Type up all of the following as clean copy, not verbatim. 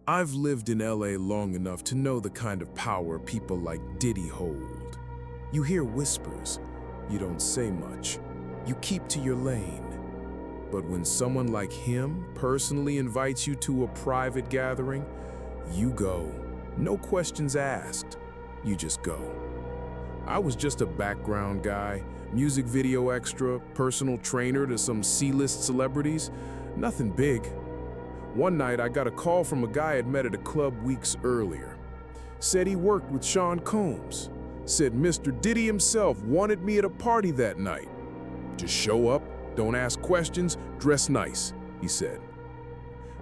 I've lived in LA long enough to know the kind of power people like Diddy hold. You hear whispers, you don't say much, you keep to your lane. But when someone like him personally invites you to a private gathering, you go. No questions asked, you just go. I was just a background guy, music video extra, personal trainer to some C-list celebrities, nothing big. One night, I got a call from a guy I'd met at a club weeks earlier. Said he worked with Sean Combs. Said Mr. Diddy himself wanted me at a party that night. Just show up, don't ask questions, dress nice, he said.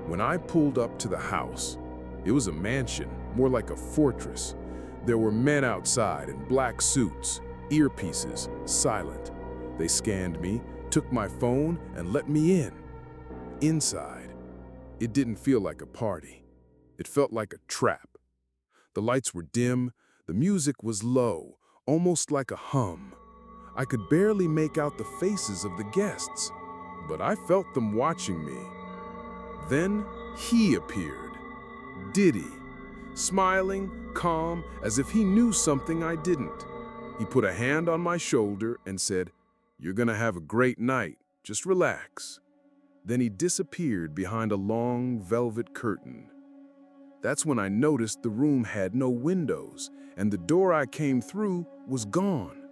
When I pulled up to the house, it was a mansion, more like a fortress. There were men outside in black suits, earpieces, silent. They scanned me, took my phone, and let me in. Inside, it didn't feel like a party. It felt like a trap. The lights were dim, the music was low, almost like a hum. I could barely make out the faces of the guests, but I felt them watching me. Then he appeared, Diddy, smiling, calm, as if he knew something I didn't. He put a hand on my shoulder and said, "You're gonna have a great night, just relax." Then he disappeared behind a long velvet curtain. That's when I noticed the room had no windows, and the door I came through was gone.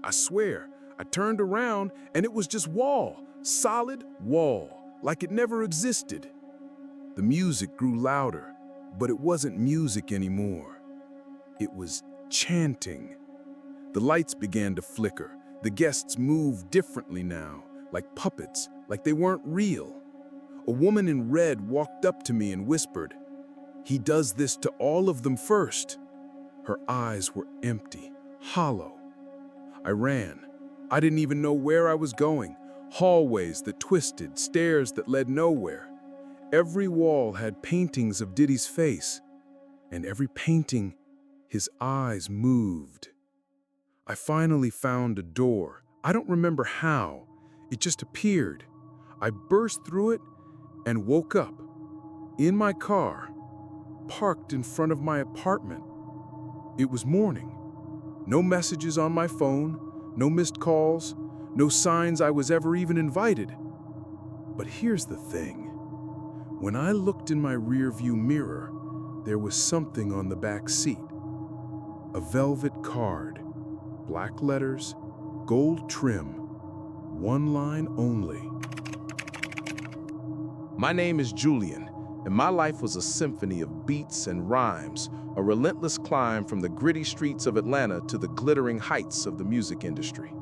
I swear, I turned around and it was just wall, solid wall, like it never existed. The music grew louder, but it wasn't music anymore. It was chanting. The lights began to flicker. The guests moved differently now, like puppets, like they weren't real. A woman in red walked up to me and whispered, "He does this to all of them first." Her eyes were empty, hollow. I ran. I didn't even know where I was going. Hallways that twisted, stairs that led nowhere. Every wall had paintings of Diddy's face, and every painting, his eyes moved. I finally found a door. I don't remember how. It just appeared. I burst through it and woke up in my car, parked in front of my apartment. It was morning. No messages on my phone, no missed calls, no signs I was ever even invited. But here's the thing. When I looked in my rearview mirror, there was something on the back seat. A velvet card, black letters, gold trim, one line only. My name is Julian, and my life was a symphony of beats and rhymes, a relentless climb from the gritty streets of Atlanta to the glittering heights of the music industry.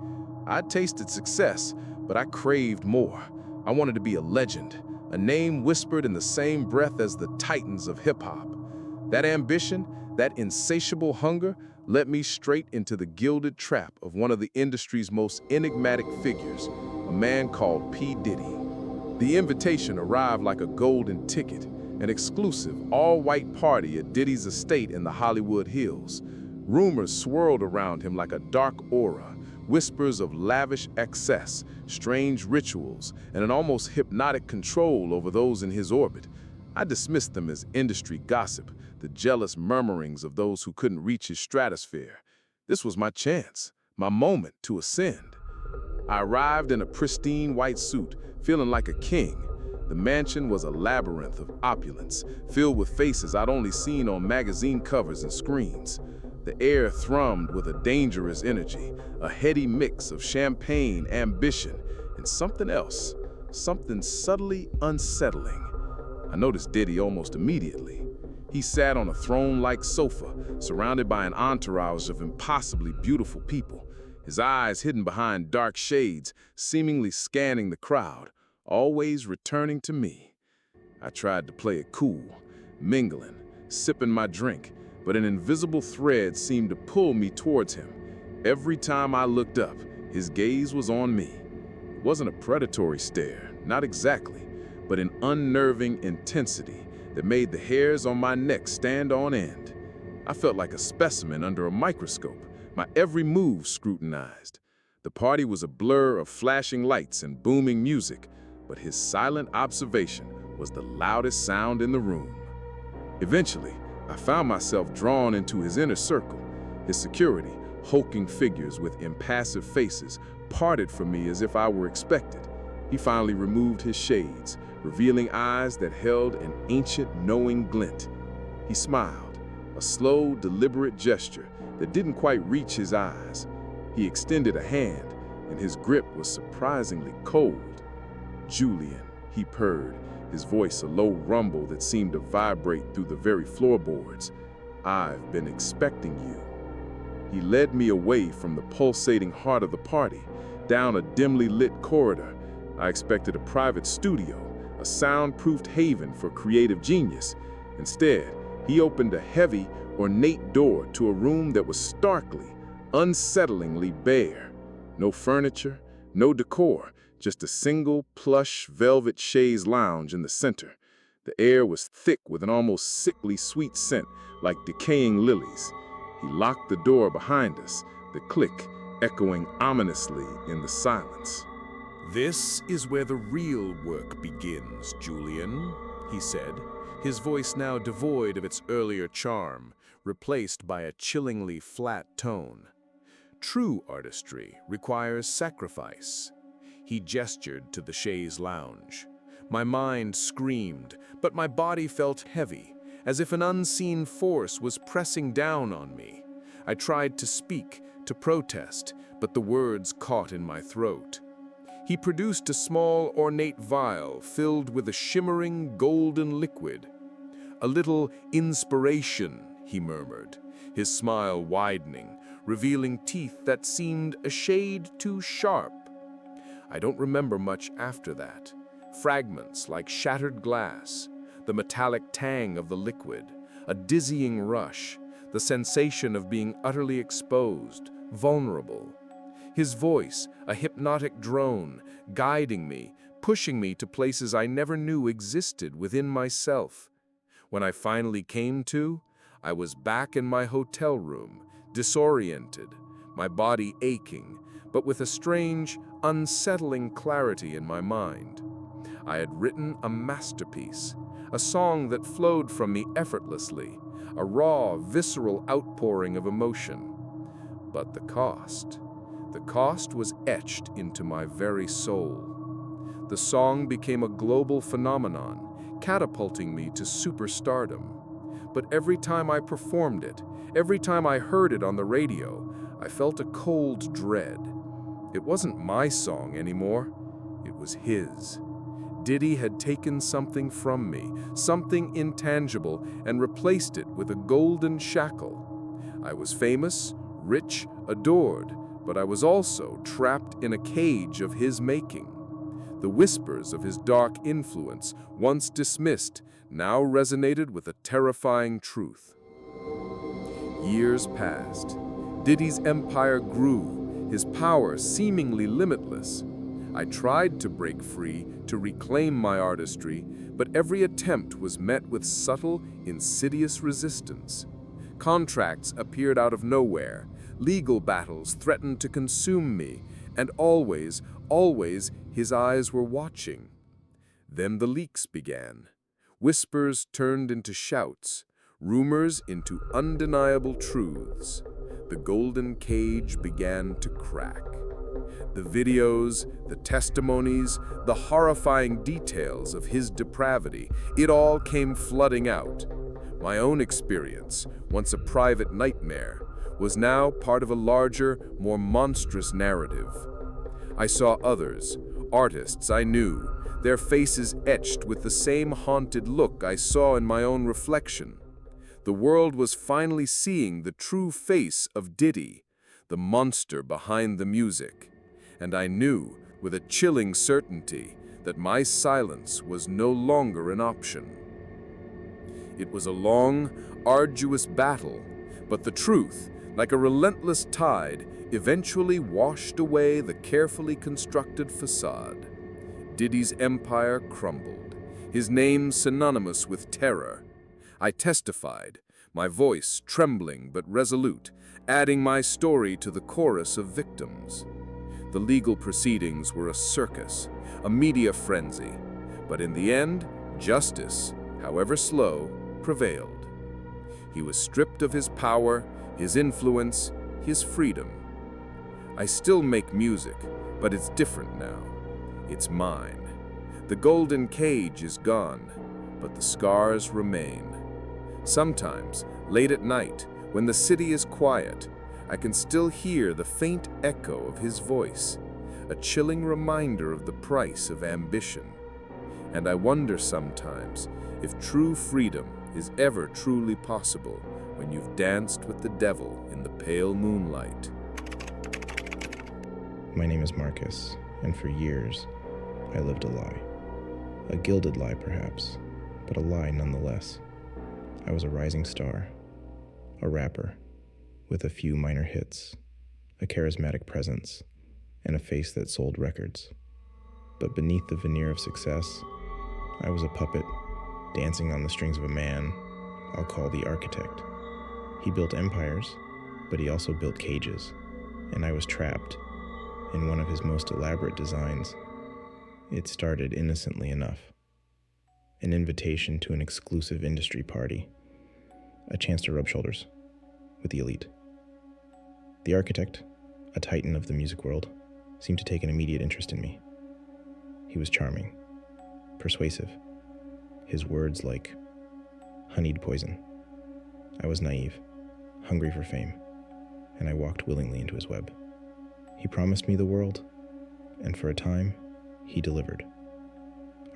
I tasted success, but I craved more. I wanted to be a legend, a name whispered in the same breath as the titans of hip-hop. That ambition, that insatiable hunger, led me straight into the gilded trap of one of the industry's most enigmatic figures, a man called P Diddy. The invitation arrived like a golden ticket, an exclusive, all-white party at Diddy's estate in the Hollywood Hills. Rumors swirled around him like a dark aura, whispers of lavish excess, strange rituals, and an almost hypnotic control over those in his orbit. I dismissed them as industry gossip, the jealous murmurings of those who couldn't reach his stratosphere. This was my chance, my moment to ascend. I arrived in a pristine white suit, feeling like a king. The mansion was a labyrinth of opulence, filled with faces I'd only seen on magazine covers and screens. The air thrummed with a dangerous energy, a heady mix of champagne, ambition, and something else, something subtly unsettling. I noticed Diddy almost immediately. He sat on a throne-like sofa, surrounded by an entourage of impossibly beautiful people, his eyes hidden behind dark shades, seemingly scanning the crowd, always returning to me. I tried to play it cool, mingling, sipping my drink, but an invisible thread seemed to pull me towards him. Every time I looked up, his gaze was on me. It wasn't a predatory stare, not exactly, but an unnerving intensity that made the hairs on my neck stand on end. I felt like a specimen under a microscope, my every move scrutinized. The party was a blur of flashing lights and booming music, but his silent observation was the loudest sound in the room. Eventually, I found myself drawn into his inner circle. His security, hulking figures with impassive faces, parted from me as if I were expected. He finally removed his shades, revealing eyes that held an ancient, knowing glint. He smiled, a slow, deliberate gesture that didn't quite reach his eyes. He extended a hand, and his grip was surprisingly cold. "Julian," he purred, his voice a low rumble that seemed to vibrate through the very floorboards. "I've been expecting you." He led me away from the pulsating heart of the party, down a dimly lit corridor. I expected a private studio, a soundproofed haven for creative genius. Instead, he opened a heavy, ornate door to a room that was starkly, unsettlingly bare. No furniture, no decor, just a single plush velvet chaise lounge in the center. The air was thick with an almost sickly sweet scent, like decaying lilies. He locked the door behind us, the click echoing ominously in the silence. "This is where the real work begins, Julian," he said, his voice now devoid of its earlier charm, replaced by a chillingly flat tone. "True artistry requires sacrifice." He gestured to the chaise lounge. My mind screamed, but my body felt heavy, as if an unseen force was pressing down on me. I tried to speak, to protest, but the words caught in my throat. He produced a small, ornate vial filled with a shimmering, golden liquid. "A little inspiration," he murmured, his smile widening, revealing teeth that seemed a shade too sharp. I don't remember much after that. Fragments like shattered glass, the metallic tang of the liquid, a dizzying rush, the sensation of being utterly exposed, vulnerable. His voice, a hypnotic drone, guiding me, pushing me to places I never knew existed within myself. When I finally came to, I was back in my hotel room, disoriented, my body aching, but with a strange, unsettling clarity in my mind. I had written a masterpiece, a song that flowed from me effortlessly, a raw, visceral outpouring of emotion. But the cost was etched into my very soul. The song became a global phenomenon, catapulting me to superstardom. But every time I performed it, every time I heard it on the radio, I felt a cold dread. It wasn't my song anymore, it was his. Diddy had taken something from me, something intangible, and replaced it with a golden shackle. I was famous, rich, adored, but I was also trapped in a cage of his making. The whispers of his dark influence, once dismissed, now resonated with a terrifying truth. Years passed. Diddy's empire grew, his power seemingly limitless. I tried to break free, to reclaim my artistry, but every attempt was met with subtle, insidious resistance. Contracts appeared out of nowhere, legal battles threatened to consume me, and always, his eyes were watching. Then the leaks began. Whispers turned into shouts, rumors into undeniable truths. The golden cage began to crack. The videos, the testimonies, the horrifying details of his depravity, it all came flooding out. My own experience, once a private nightmare, was now part of a larger, more monstrous narrative. I saw others, artists I knew, their faces etched with the same haunted look I saw in my own reflection. The world was finally seeing the true face of Diddy, the monster behind the music. And I knew, with a chilling certainty, that my silence was no longer an option. It was a long, arduous battle, but the truth, like a relentless tide, eventually washed away the carefully constructed facade. Diddy's empire crumbled, his name synonymous with terror. I testified, my voice trembling but resolute, adding my story to the chorus of victims. The legal proceedings were a circus, a media frenzy, but in the end, justice, however slow, prevailed. He was stripped of his power, his influence, his freedom. I still make music, but it's different now. It's mine. The golden cage is gone, but the scars remain. Sometimes, late at night, when the city is quiet, I can still hear the faint echo of his voice, a chilling reminder of the price of ambition. And I wonder sometimes if true freedom is ever truly possible when you've danced with the devil in the pale moonlight. My name is Marcus, and for years, I lived a lie. A gilded lie, perhaps, but a lie nonetheless. I was a rising star, a rapper, with a few minor hits, a charismatic presence, and a face that sold records. But beneath the veneer of success, I was a puppet, dancing on the strings of a man I'll call the architect. He built empires, but he also built cages, and I was trapped in one of his most elaborate designs. It started innocently enough. An invitation to an exclusive industry party, a chance to rub shoulders with the elite. The architect, a titan of the music world, seemed to take an immediate interest in me. He was charming, persuasive, his words like honeyed poison. I was naive, hungry for fame, and I walked willingly into his web. He promised me the world, and for a time, he delivered.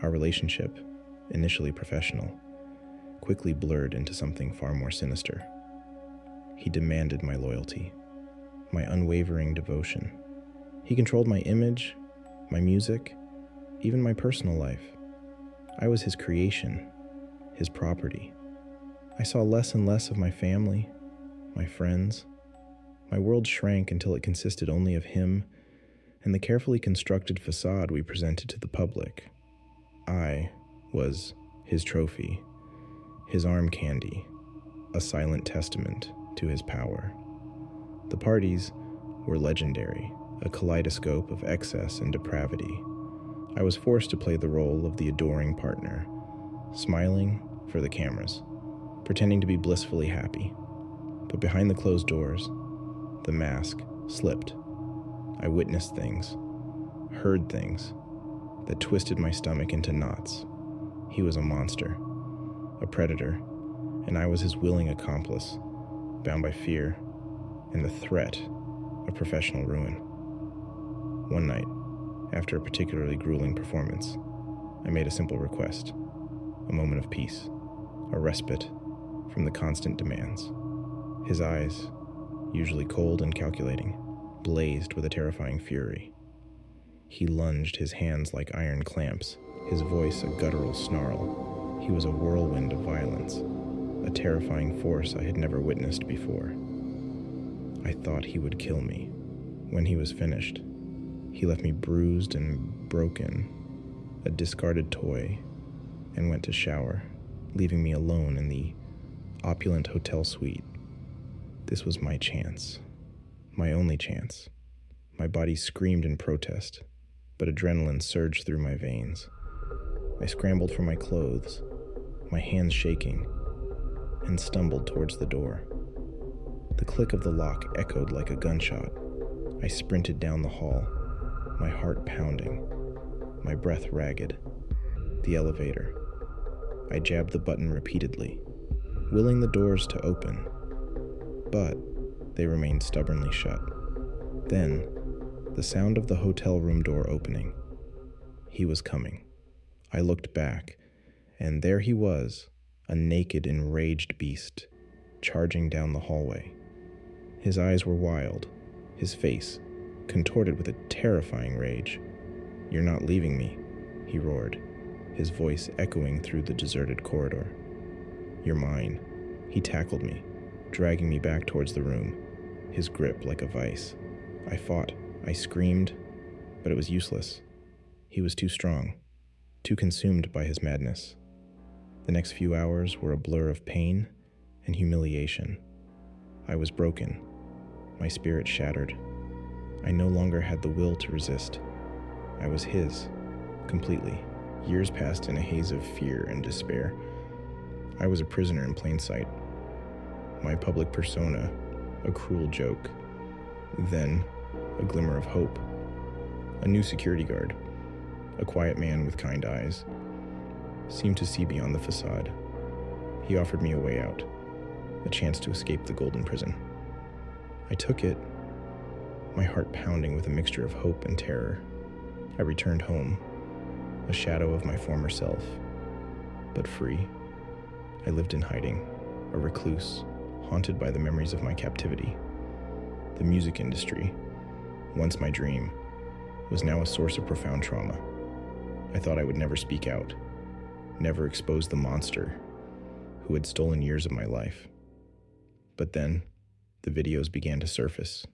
Our relationship, initially professional, quickly blurred into something far more sinister. He demanded my loyalty, my unwavering devotion. He controlled my image, my music, even my personal life. I was his creation, his property. I saw less and less of my family, my friends. My world shrank until it consisted only of him and the carefully constructed facade we presented to the public. I was his trophy, his arm candy, a silent testament to his power. The parties were legendary, a kaleidoscope of excess and depravity. I was forced to play the role of the adoring partner, smiling for the cameras, pretending to be blissfully happy. But behind the closed doors, the mask slipped. I witnessed things, heard things, that twisted my stomach into knots. He was a monster, a predator, and I was his willing accomplice, bound by fear and the threat of professional ruin. One night, after a particularly grueling performance, I made a simple request, a moment of peace, a respite from the constant demands. His eyes, usually cold and calculating, blazed with a terrifying fury. He lunged, his hands like iron clamps, his voice a guttural snarl. He was a whirlwind of violence, a terrifying force I had never witnessed before. I thought he would kill me. When he was finished, he left me bruised and broken, a discarded toy, and went to shower, leaving me alone in the opulent hotel suite. This was my chance, my only chance. My body screamed in protest, but adrenaline surged through my veins. I scrambled for my clothes, my hands shaking, and stumbled towards the door. The click of the lock echoed like a gunshot. I sprinted down the hall, my heart pounding, my breath ragged. The elevator. I jabbed the button repeatedly, willing the doors to open, but they remained stubbornly shut. Then, the sound of the hotel room door opening. He was coming. I looked back, and there he was, a naked, enraged beast, charging down the hallway. His eyes were wild, his face contorted with a terrifying rage. "You're not leaving me," he roared, his voice echoing through the deserted corridor. "You're mine." He tackled me, dragging me back towards the room, his grip like a vice. I fought, I screamed, but it was useless. He was too strong, too consumed by his madness. The next few hours were a blur of pain and humiliation. I was broken, my spirit shattered. I no longer had the will to resist. I was his, completely. Years passed in a haze of fear and despair. I was a prisoner in plain sight. My public persona, a cruel joke. Then, a glimmer of hope. A new security guard, a quiet man with kind eyes, seemed to see beyond the facade. He offered me a way out, a chance to escape the golden prison. I took it, my heart pounding with a mixture of hope and terror. I returned home, a shadow of my former self, but free. I lived in hiding, a recluse, haunted by the memories of my captivity. The music industry, once my dream, was now a source of profound trauma. I thought I would never speak out, never expose the monster who had stolen years of my life. But then, the videos began to surface.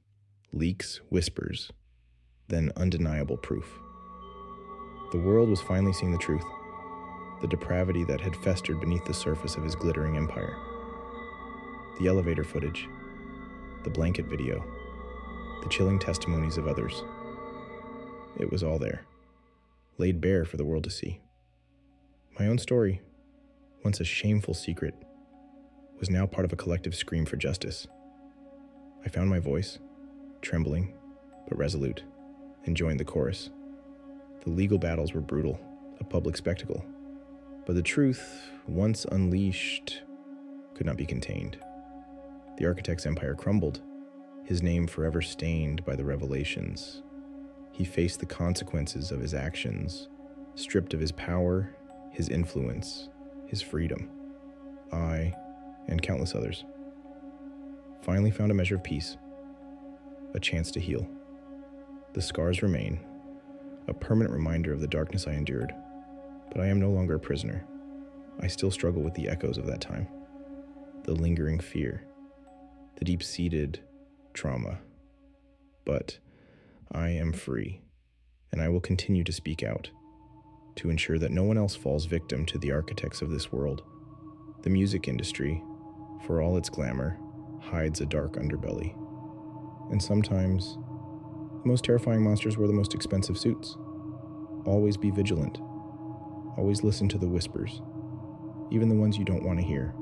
Leaks, whispers, then undeniable proof. The world was finally seeing the truth, the depravity that had festered beneath the surface of his glittering empire. The elevator footage, the blanket video, the chilling testimonies of others. It was all there, laid bare for the world to see. My own story, once a shameful secret, was now part of a collective scream for justice. I found my voice, trembling but resolute, and joined the chorus. The legal battles were brutal, a public spectacle, but the truth, once unleashed, could not be contained. The architect's empire crumbled, his name forever stained by the revelations. He faced the consequences of his actions, stripped of his power, his influence, his freedom. I, and countless others, finally found a measure of peace, a chance to heal. The scars remain, a permanent reminder of the darkness I endured, but I am no longer a prisoner. I still struggle with the echoes of that time, the lingering fear, the deep-seated trauma. But I am free, and I will continue to speak out, to ensure that no one else falls victim to the architects of this world. The music industry, for all its glamour, hides a dark underbelly. And sometimes, the most terrifying monsters wear the most expensive suits. Always be vigilant. Always listen to the whispers, even the ones you don't want to hear.